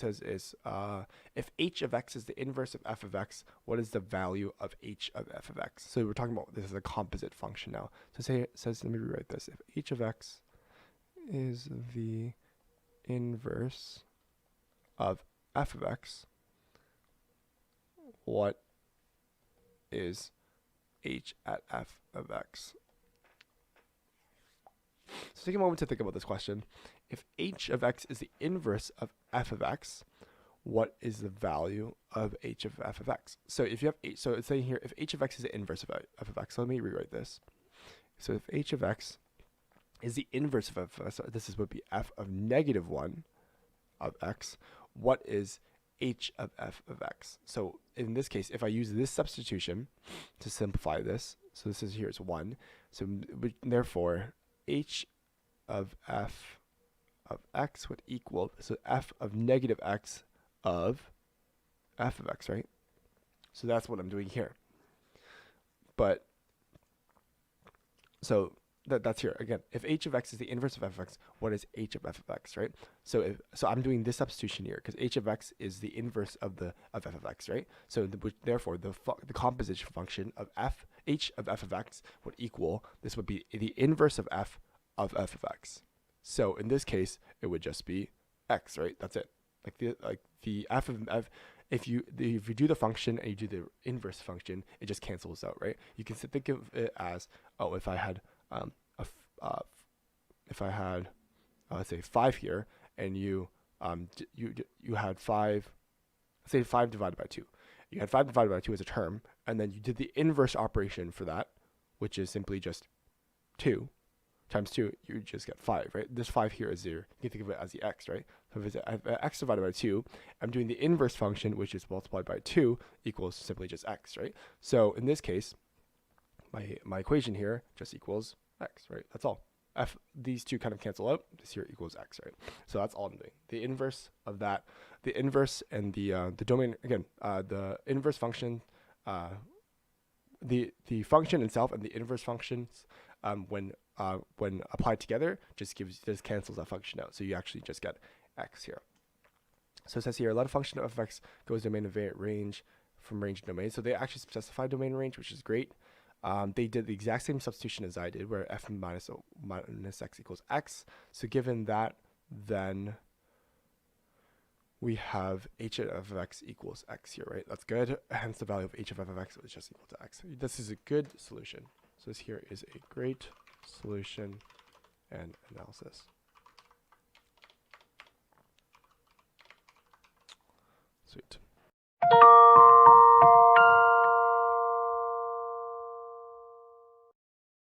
says is if h of x is the inverse of f of x, what is the value of h of f of x? So we're talking about this is a composite function now. So say it says, let me rewrite this. If h of x is the inverse of f of x, what is h at f of x? So take a moment to think about this question. If h of x is the inverse of f of x, what is the value of h of f of x? So if you have h, so it's saying here, if h of x is the inverse of f of x, so let me rewrite this. So if h of x is the inverse of f of x, so this would be f of negative 1 of x, what is h of f of x? So in this case, if I use this substitution to simplify this, so this is here is 1, so therefore h of f of x would equal, so f of negative x of f of x, right? So that's what I'm doing here. But so that's here again. If h of x is the inverse of f of x, what is h of f of x, right? So I'm doing this substitution here because h of x is the inverse of f of x, right? So therefore the composition function of h of f of x would equal, this would be the inverse of f of x. So in this case, it would just be x, right? That's it. Like the f of f. If you do the function and you do the inverse function, it just cancels out, right? You can think of it as, oh, if I had let's say 5 here, and you had 5, say 5 divided by 2. You had 5 divided by 2 as a term, and then you did the inverse operation for that, which is simply just 2 times 2, you just get 5, right? This 5 here is 0. You can think of it as the x, right? So if it's x divided by 2, I'm doing the inverse function, which is multiplied by 2, equals simply just x, right? So in this case, my equation here just equals x, right? That's all. These two kind of cancel out. This here equals x, right? So that's all I'm doing. The inverse of that, the inverse and the domain, again, the inverse function, the function itself and the inverse functions, when applied together, just cancels that function out. So you actually just get x here. So it says here, let a function of f(x) goes domain of range from range to domain. So they actually specify domain range, which is great. They did the exact same substitution as I did, where f minus x equals x. So given that, then we have h of f of x equals x here, right? That's good. Hence the value of h of f of x is just equal to x. This is a good solution. So this here is a great solution and analysis. Sweet.